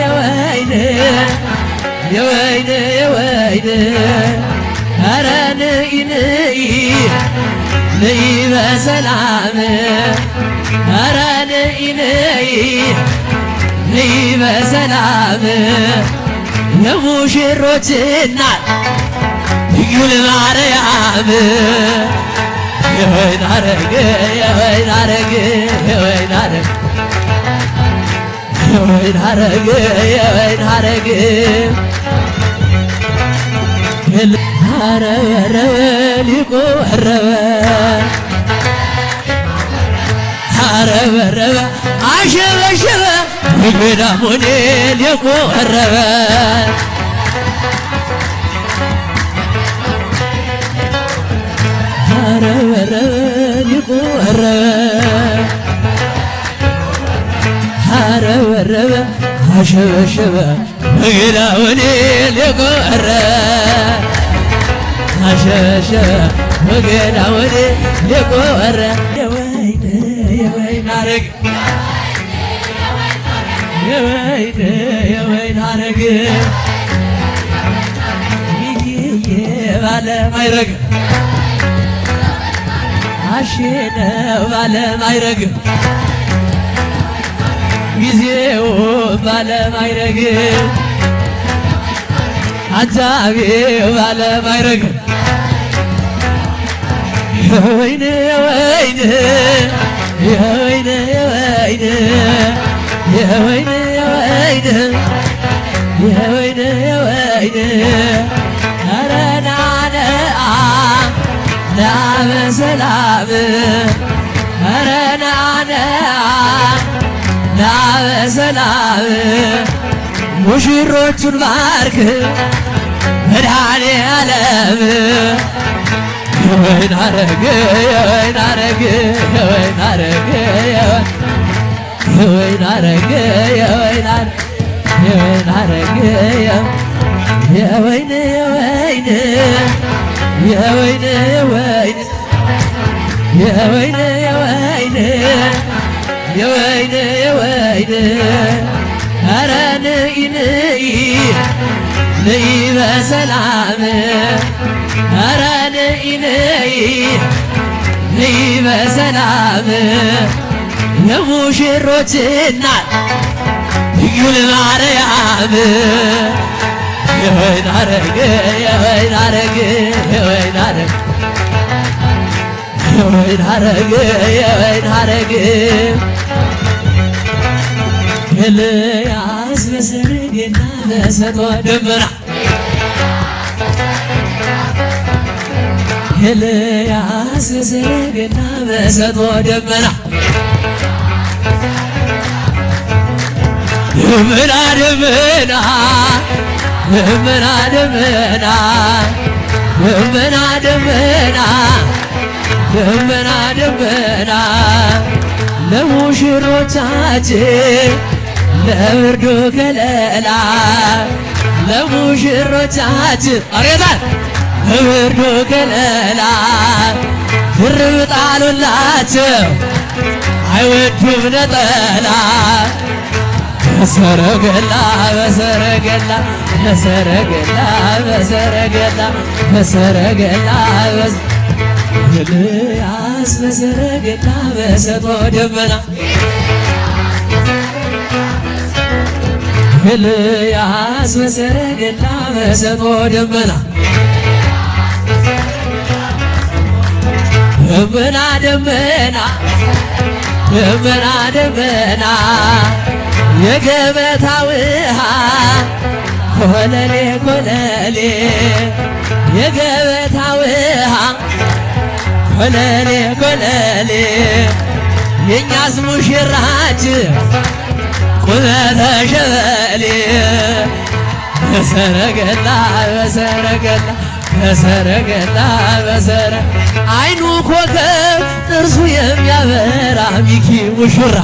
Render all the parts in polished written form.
የወይን የወይን የወይን የወይን ኧረ ነይ ነይ ነይ በሰላም ኧረ ነይ ነይ ነይ በሰላም የሙሽሮች እናት ድንግል ማርያም የወይን ሐረግ የወይን ሐረግ የወይን ሐረግ የወይን ሐረግ የወይን ሐረግ አረበረበ ሊቁ አረበ አረበረበ አሸበሸበ ገዳሙን ሊቁ አረበ አረበረበ ሊቁ አረበ አረበረበ አሸበሸበ ገዳሙን ሊቁ አረበ አሸበሸበ ገዳሙን ሊቁ አረበ የወይን ሐረግ የወይን ሐረግ ይዬ ባለማይረግ አሸነ ባለማይረግ ጊዜው ባለማይረግ አጃቢው ባለማይረግ የወይን የወይን የወይን የወይን የወይን የወይን የወይን የወይን ኧረ ና ነአ ና በሰላም ኧረ ና ነአ ና በሰላም ሙሽሮቹን ባርክ መድኃኔዓለም የወይን ሐረግ የወይን ሐረግ የወይን ሐረግ የወይን ሐረግ የወይን ሐረግ የወይን የወይን የወይን የወይን የወይን የወይን የወይን የወይን ኧረ ነይ ነይ ነይ በሰላም ኧረ ነይ ነይ ነይ በሰላም የሙሽሮች እናት ድንግል ማርያም የወይን ሐረግ የወይን ሐረግ የወይን ሐረግ የወይን ሐረግ የወይን ሐረግ ኤልያስ በሰረገላ በሰጥኦ ደመና ኤልያስ በሰረገላ በሰጥኦ ደመና ደመና ደመና ደመና ደመና ደመና ደመና ደመና ደመና ለሙሽሮቻችን ለብርዱ ከለላ ለሙሽሮቻችን አሬታን ለብርዱ ከለላ ድርብ ጣሉላቸው አይወዱም ነጠላ በሰረገላ በሰረገላ በሰረገላ በሰረገላ በሰረገላ ኤልያስ በሰረገላ በሰጥኦ ደመና ኤልያስ በሰረገላ በሰጥኦ ደመና ደመና ደመና ደመና ደመና የገበታ ውሃ ኮለሌ ኮለሌ የገበታ ውሃ ኮለሌ ኮለሌ የኛስ ሙሽራችን ቁመተ ሸበሌ በሰረገላ በሰረገላ በሰረገላ በሰረ አይኑ ኮከብ ጥርሱ የሚያበራ ሚኪ ሙሽራ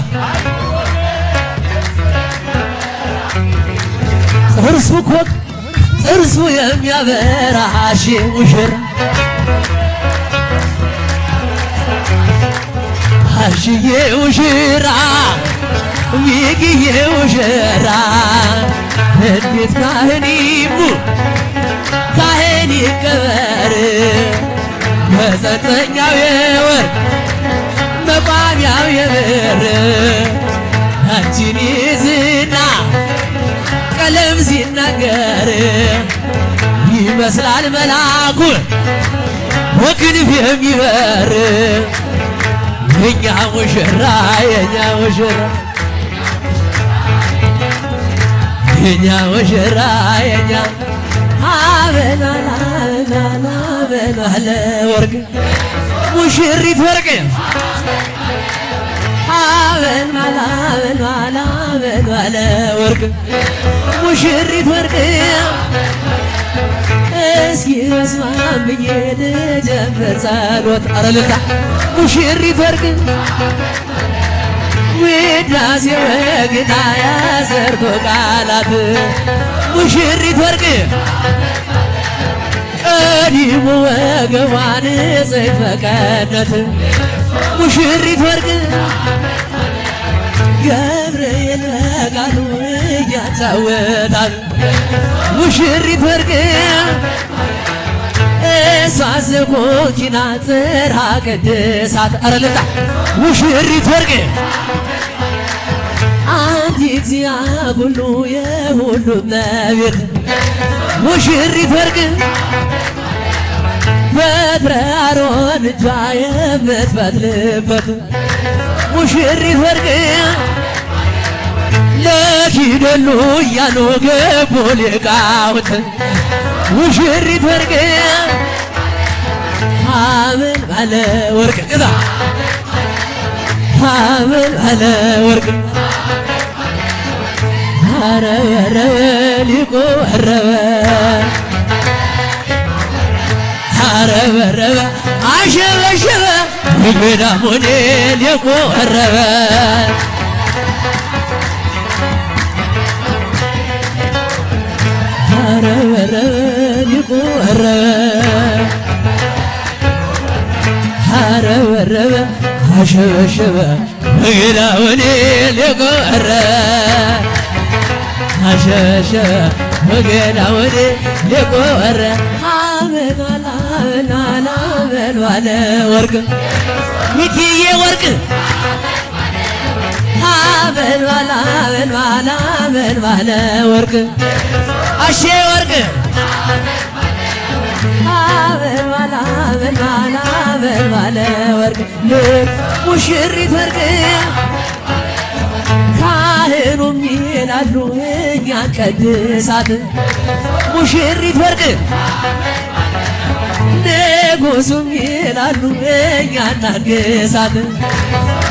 ጥርሱ የሚያበራ አሺ ሙሽራ አሺዬ ሙሽራ ሚኪዬ ሙሽራ እንዴት ካህን ይሙት ካህን ይቀበር መጸጸኛው የወርቅ መቋሚያው የብር አንቺን ይዝና ቀለም ሲናገር ይመስላል መልአኩ በክንፍ የሚበር የኛ ሙሽራ የኛ ሙሽራ የኛ ሙሽራ የኛ አበል ወርቅ ሙሽሪት ወርቅ አበል ወርቅ ሙሽሪት ወርቅ እስኪ በስማም ብዬ ልጀምር ጸሎት አረልታ ሙሽሪት ወርቅ ውዳሴ ወግና ያሰርቶ ቃላት ሙሽሪት ወርቅ ቀዲሞ ወገቧን ጽሕፈ ቀነት ሙሽሪት ወርቅ ገብርኤል በቃሉ እያጫወታት ሙሽሪት ወርቅ እሷ ዘኮኪና ጽርሐ ቅድሳት አረልታ ሙሽሪት ወርቅ አንቺ እግዚአብሔር ሁሉ የሁሉ እመቤት ሙሽሪት ወርቅ በትረ አሮን እጇ የምትፈትልበት ሙሽሪት ወርቅ ለኪደሉ እያሉ ገቡ ሊቃውንት ሙሽሪት ወርቅ ሐብል ባለ ወርቅ እዛ ሐብል ባለ ወርቅ አረበ ሊቁ አረበ አረበ አሸበሸበ ገዳሙኔ ሊቁ አረበ አረበ ሊቁ አረበ አሸበሸበ ገዳሙኔ ሊቁ አረበ አሸበሸበ ገዳሙኔ ሊቁ አረበ አበል ባለ ወርቅ ሚኪዬ ወርቅ አበል ባለ ወርቅ አሼ ወርቅ አበል ባለ ወርቅ ሙሽሪት ወርቅ ካህኑም ይላሉ እኛን ቀድሳት ሙሽሪት ወርቅ ንጉሱም ይላሉ እኛን ናግሳት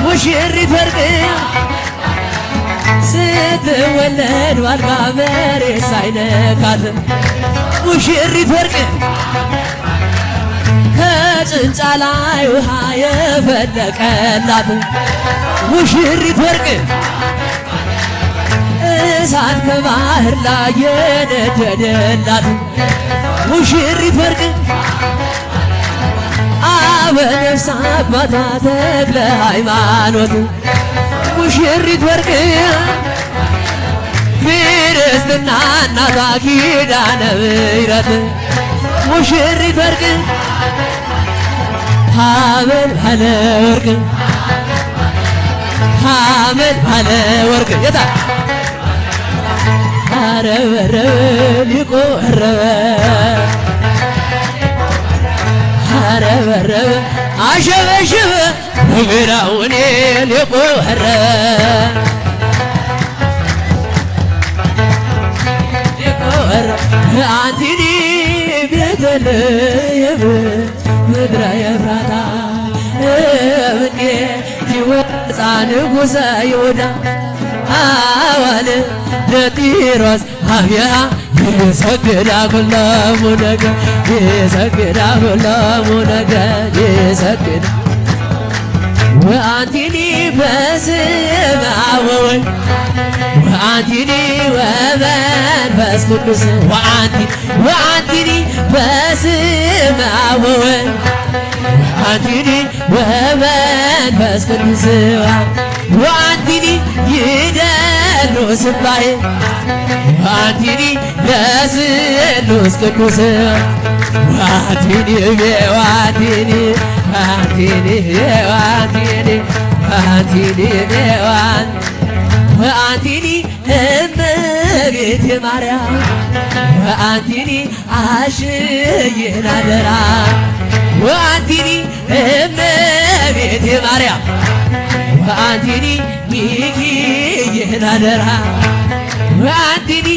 ሙሽሪት ወርቅ ስትወለድ ባልጋ መሬት ሳይነካት ሙሽሪት ወርቅ ከጭንጫ ላይ ውሃ የፈለቀላት ሙሽሪት ወርቅ እሳት ከባህር ላይ የነደደላት ሙሽሪት ወርቅ አበነፍስ አባቷ ተክለ ሃይማኖት ሙሽሪት ወርቅ ክርስትና እናቷ ኪዳነ ምሕረት ሙሽሪት ወርቅ ሐብል ባለ ወርቅ ሐብል ባለ ወርቅ የታ አረበ ሊቁ አረበ አሸበሸበ ገዳሙኔ ሊቁ አንቲኒ ቤተልሔም ምድረ ኤፍራታ እምኔ ይወፃ ንጉሠ ይሁዳ አዋል ለጢሮስ አብያ ይሰግዳ ኩሎሙ ነገር ይሰግዳ ኩሎሙ ነገር ይሰግዳ ወአንቲኒ በስመ አብ ወወልድ ወአንቲኒ ወመንፈስ ቅዱስ ወአንቲኒ በስመ አብ ወወልድ ወአንቲኒ ወመንፈስ ቅዱስ ወአንቲኒ ስባይ ዋንቲኒ ለስሉስ ቅዱስ ዋንቲኒ ዋንቲኒ ዋንቲኒ ዋንቲኒ ዋንቲኒ ዋንቲኒ እመቤቴ ማርያም ዋንቲኒ አሽዬን አደራ ዋንቲኒ እመቤቴ ማርያም ዋንቲኒ ሚኪዬን አደራ ዋንቲኒ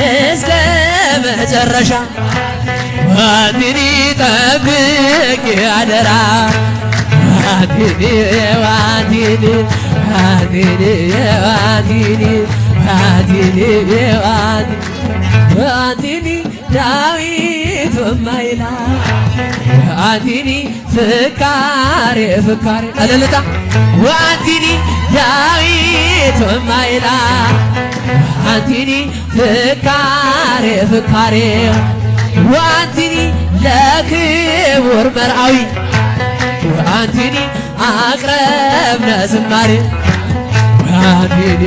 እስከ መጨረሻ ዋንቲኒ ጠብቂ አደራ ዋንቲኒ ዋንቲኒ ዋንቲኒ ዋንቲኒ ዋንቲኒ ዋንቲኒ ዳዊት ማይላ ዋንቲኒ ፍካሬ ፍካሬ አለለታ ዋንቲኒ ዳዊት ማይላ ዋንቲኒ ፍካሬ ፍካሬ ዋንቲኒ ለክቡር መርዓዊ ዋንቲኒ አቅረብነ ዝማሬ ዋንቲኒ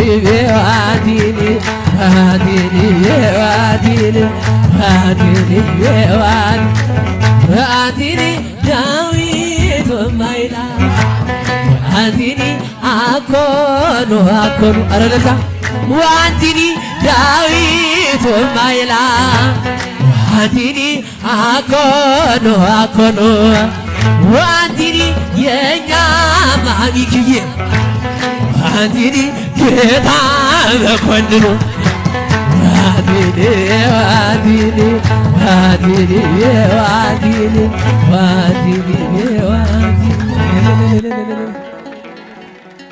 ዋንቲኒ ዋንቲኒ ዋንቲኒ ዋንቲኒ ዋንቲኒ ዳዊት ማይላ ዋንቲኒ አኮኑ አኮኑ አረለታ ዋንቲኒ ዳዊት ማይላ ዋንቲኒ አኮኑ አኮኑ ዋንቲኒ የኛ ማሚክዬ ዋንቲኒ ጌታ መኮንኑ ዋንቲኒ ዋንቲኒ ዋንቲኒ ዋንቲኒ ዋንቲኒ ዋንቲኒ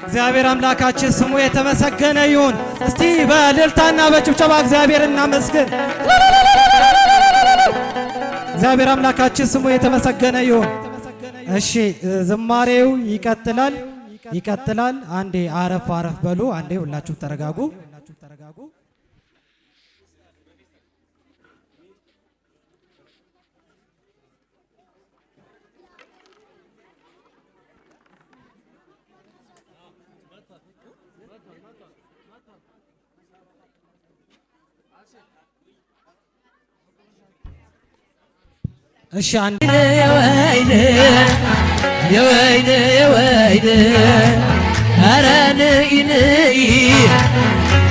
እግዚአብሔር አምላካችን ስሙ የተመሰገነ ይሁን። እስቲ በእልልታና በጭብጨባ እግዚአብሔር እናመስግን። እግዚአብሔር አምላካችን ስሙ የተመሰገነ ይሁን። እሺ ዝማሬው ይቀጥላል። አንዴ አረፍ በሉ። አንዴ ሁላችሁም ተረጋጉ። እሺ አንዴ የወይን ኧረ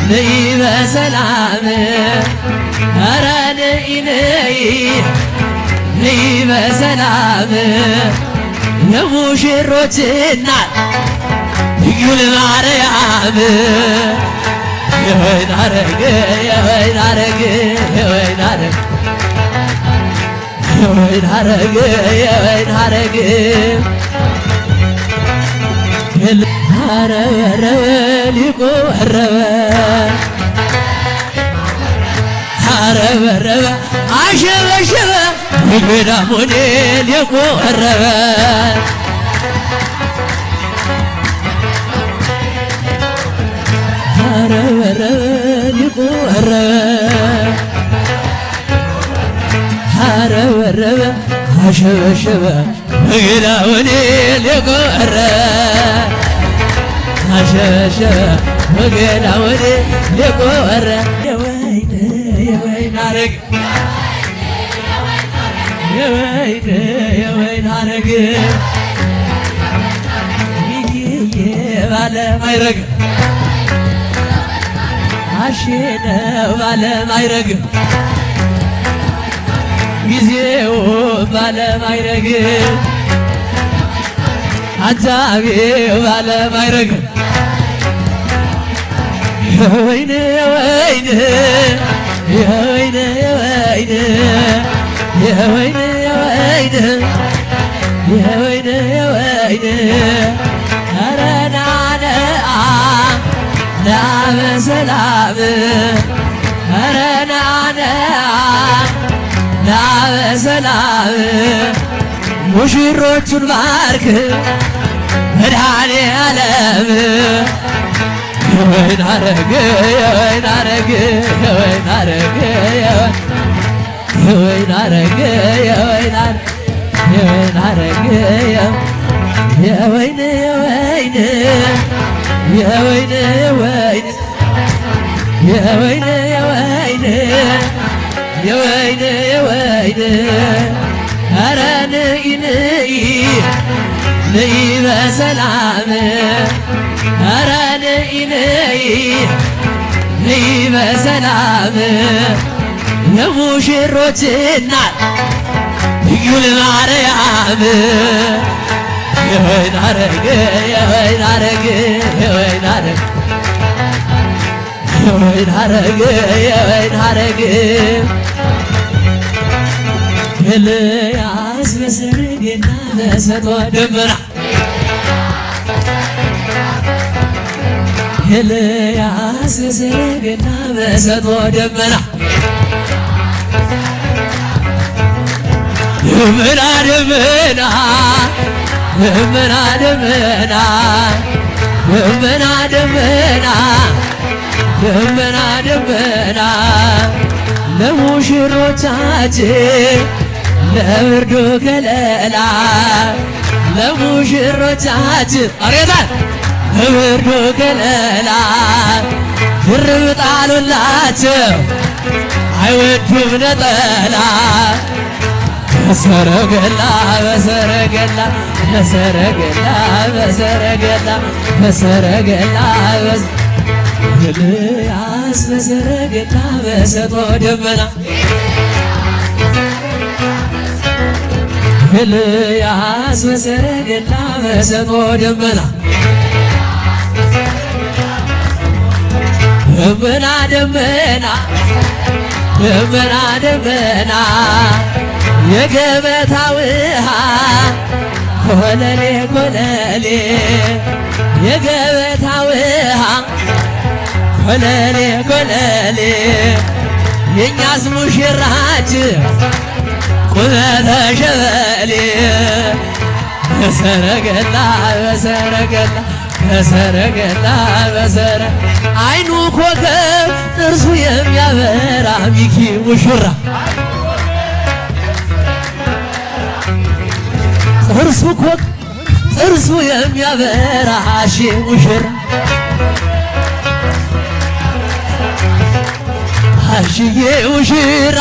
ነይ በሰላም ኧረ ነይ በሰላም የሙሽሮች እናት ድንግል ማርያም የወይን ሐረግ የወይን ሐረግ የወይን ሐረግ የወይን ሐረግ የወይን ሐረግ አረበ ሊቁ አረበ አሸበሸበ ገዳሙኔ ሊቁ አረበ ሊቁ አረበ አሸበሸበ ገዳሙኔ ሊቁ አሸበሸበ ገዳሙኔ ሊቁ የወይን ሐረግ የወይን ሐረግ ይዬ ባለማይረግ አሽነ ባለማይረግ ጊዜው ባለማይረግ አጃቢው ባለማይረግ የወይን የወይን የወይን የወይን የወይን የወይን የወይን ኧረ ናነአ ና በሰላም ኧረ ናነአ ና በሰላም ሙሽሮቹን ባርክ መድኃኔዓለም የወይን ሐረግ የወይን ሐረግ የወይን ሐረግ የወይን ሐረግ የወይን ሐረግ የወይን የወይን የወይን የወይን የወይን የወይን የወይን ኧረ ንኢ ንኢ ንኢ በሰላም ኧረ ንኢ ንኢ ንኢ በሰላም የሙሽሮች እናት ድንግል ማርያም የወይን ሐረግ የወይን ሐረግ የወይን ሐረግ የወይን ሐረግ የወይን ሐረግ ኤልያስ በሰረገላ በሰጥኦ ደመና ኤልያስ በሰረገላ በሰጥኦ ደመና ደመና ደመና ደመና ደመና ደመና ደመና ደመና ደመና ለሙሽሮቻችን ለብርዱ ከለላ ለሙሽሮቻችን አሬታን ለብርዱ ከለላ ድርብ ጣሉላቸው አይወዱም ነጠላ በሰረገላ በሰረገላ በሰረገላ በሰረገላ በሰረገላ ኤልያስ በሰረገላ በሰጥኦ ደመና ኤልያስ በሰረገላ በሰጥኦ ደመና ደመና ደመና ደመና ደመና የገበታ ውሃ ኮለሌ ኮለሌ የገበታ ውሃ ኮለሌ ኮለሌ የኛስ ሙሽራችን ቁመተ ሸበሌ በሰረገላ በሰረገላ በሰረገላ በሰረ አይኑ ኮከብ ጥርሱ የሚያበራ ሚኪ ሙሽራ ጥርሱ የሚያበራ አሺ ሙሽራ አሽዬ ሙሽራ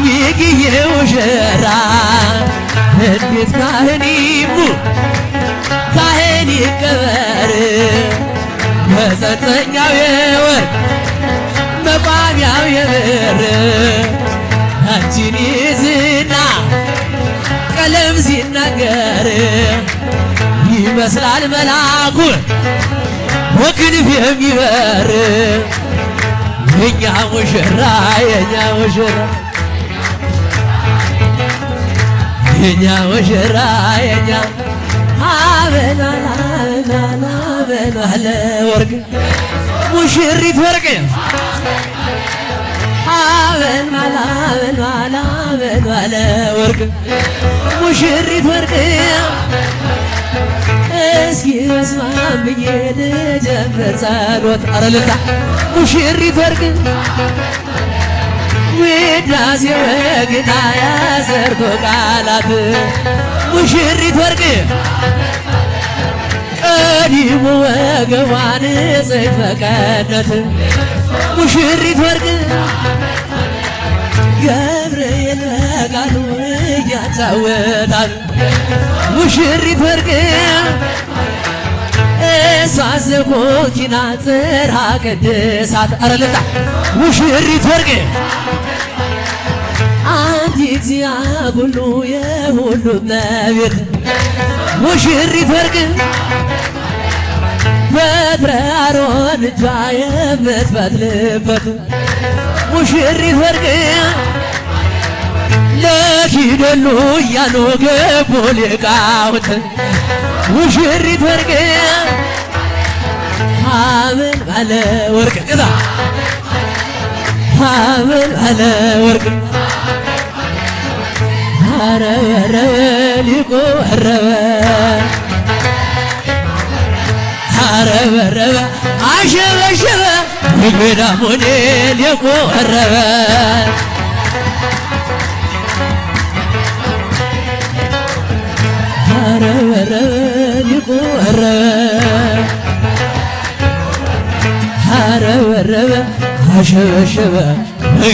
ሚኪዬ ሙሽራ እንዴት ካህኒሙ ካህን ይቀበር መጸጸኛው የወርቅ መቋሚያው የብር አንቺን ይዝና ቀለም ሲናገር ይመስላል መላኩን በክንፍ የሚበር የኛ ሙሽራ የኛ ሙሽራ የኛ ሙሽራ የኛ አበላላ አበላላ አበላለ ወርቅ ሙሽሪት ወርቅ አበላላ አበላላ አበላለ ወርቅ ሙሽሪት ወርቅ እስኪ በስማም ብዬ ልጀምር ጸሎት አረልታ ሙሽሪት ወርቅ ውዳሴ ወግና ያሰርቶ ቃላት ሙሽሪት ወርቅ ቀዲሙ ወገቧን ጽሕፈ ቀነት ሙሽሪት ወርቅ ገብርኤል በቃሉ እያጫወታል ሙሽሪት ወርቅ እሷስ ኮኪና ጽርሐ ቅድሳት አረልታ ሙሽሪት ወርቅ አንቺ እግዚአብሔር ሁሉ የሁሉ እመቤት ሙሽሪት ወርቅ በትረ አሮን እጇ የምትፈትልበት ሙሽሪት ወርቅ ለኪደሉ እያሉ ገቡ ሊቃውንት ሙሽሪት ወርቅ ሐብል ባለ ወርቅ እዛ ሐብል ባለ ወርቅ አረበ ሊቁ አረበ አረበ አሸበሸበ ገዳሙን ሊቁ አረበ አረበ ሊቁ አረበ አረበ አሸበሸበ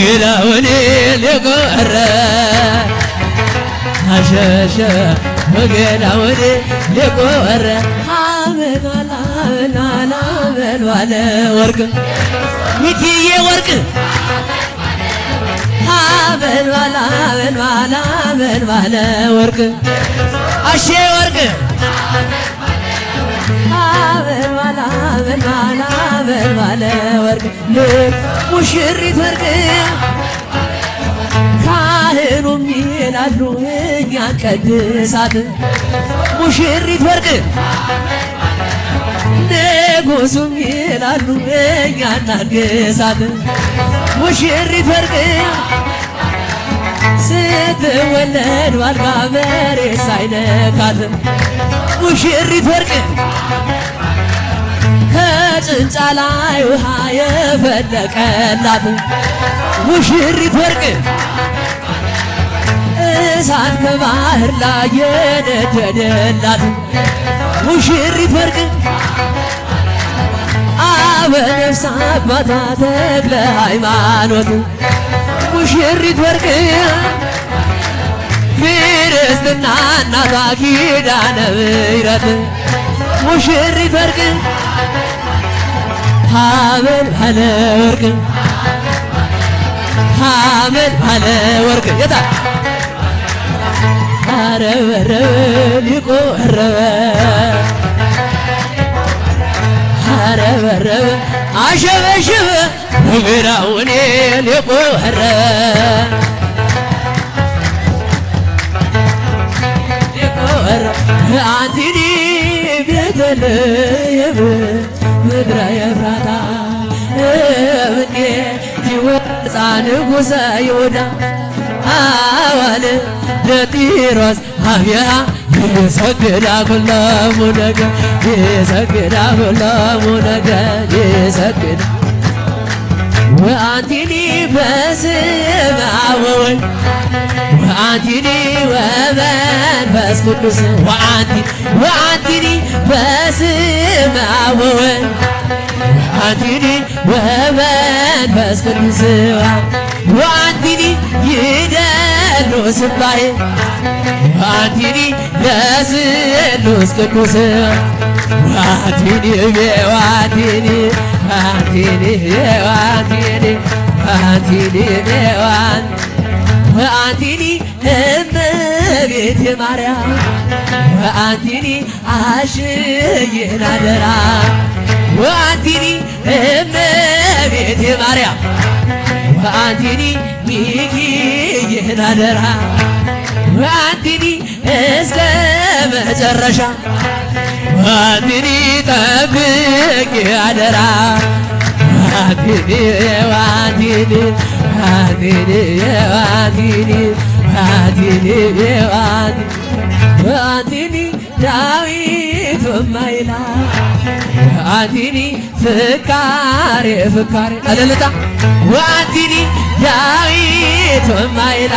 ገዳውን ሊቆረ አሸበሸበ ገዳውን ሊቆረ አመል ባለ ወርቅ ሚኪዬ ወርቅ አመል ባለ ወርቅ አሼ ወርቅ አመል ባለ ወርቅ ሙሽሪት ወርቅ ካህኑም ይላሉ እኛን ቀድሳት ሙሽሪት ወርቅ ንጉሱም ይላሉ እኛን እናንግሳት ሙሽሪት ወርቅ ስትወለድ ባልጋ መሬት ሳይነካት ሙሽሪት ወርቅ ከጭንጫ ላይ ውሃ የፈለቀላት ሙሽሪት ወርቅ እሳት ከባህር ላይ የነደደላት ሙሽሪት ወርቅ አበነፍስ አባቷ ተክለ ሃይማኖት ሙሽሪት ወርቅ ክርስትና እናቷ ኪዳነ ምሕረት ሙሽሪት ወርቅ አመል ባለ ወርቅ አመል ባለ ወርቅ የታ አረበረበ ሊቆረበ አረበረበ አሸበሸበ ገዳውን ሊቆረበ አንቲኒ ቤተልሔም ምድረ ኤፍራታ እምኔ ይወፃ ንጉሠ ይሁዳ አዋል ለጢሮስ አብያ ይሰግዳ ኩሎሙ ነገር ይሰግዳ ኩሎሙ ነገር ይሰግዳ ወአንቲኒ በስመ አብ ወወልድ ወአንቲኒ ወመንፈስ ቅዱስ ወአንቲኒ በስመ አብ ወወልድ ወአንቲኒ ወመንፈስ ቅዱስ ወአንቲኒ ይደሉ ስባሄ ወአንቲኒ ለስሉስ ቅዱስ ወአንቲኒ ወአንቲኒ ወአንቲኒ እመቤቴ ማርያም ወአንቲኒ አሽዬን አደራ ወአንቲኒ እመቤቴ ማርያም ወአንቲኒ ሚኪዬን አደራ ወአንቲኒ እስከ መጨረሻ ወአንቲኒ ጠብቂ አደራ ወአንቲኒ ወአንቲኒ ወአንቲኒ ወአንቲኒ ወአንቲኒ ወአንቲኒ ዳዊት ማይላ ወአንቲኒ ፍካሬ አለለታ ወአንቲኒ ዳዊት ማይላ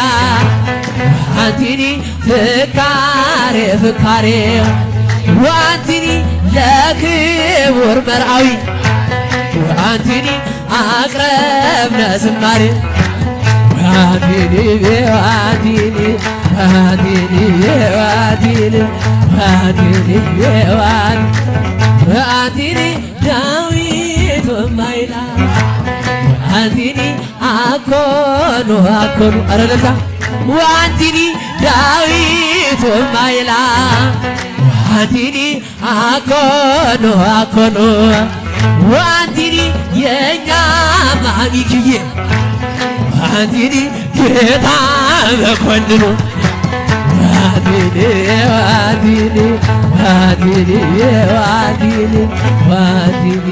ወአንቲኒ ፍካሬ ወአንቲኒ ለክቡር መርዓዊ ወአንቲኒ አቅረብነ ዝማሬ ወአንቲኒ ወአንቲኒ ወአንቲኒ ወአንቲኒ ወአንቲኒ ወአንቲኒ ዳዊት ማይላ ወአንቲኒ አኮኑ አረለታ ወአንቲኒ ዳዊት ማይላ ወአንቲኒ አኮኑ ወአንቲኒ የኛ ማሚክዬ ወአንቲኒ ጌታ መኮንኑ ወአንቲኒ ወአንቲኒ ወአንቲኒ ወአንቲኒ ወአንቲኒ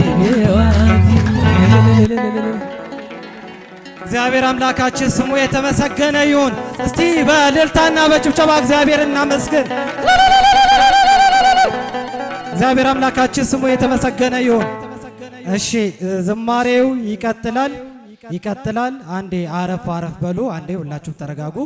እግዚአብሔር አምላካችን ስሙ የተመሰገነ ይሁን። እስቲ በእልልታና በጭብጨባ እግዚአብሔር እናመስግን። እግዚአብሔር አምላካችን ስሙ የተመሰገነ ይሁን። እሺ ዝማሬው ይቀጥላል። አንዴ አረፍ በሉ። አንዴ ሁላችሁም ተረጋጉ።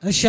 እሺ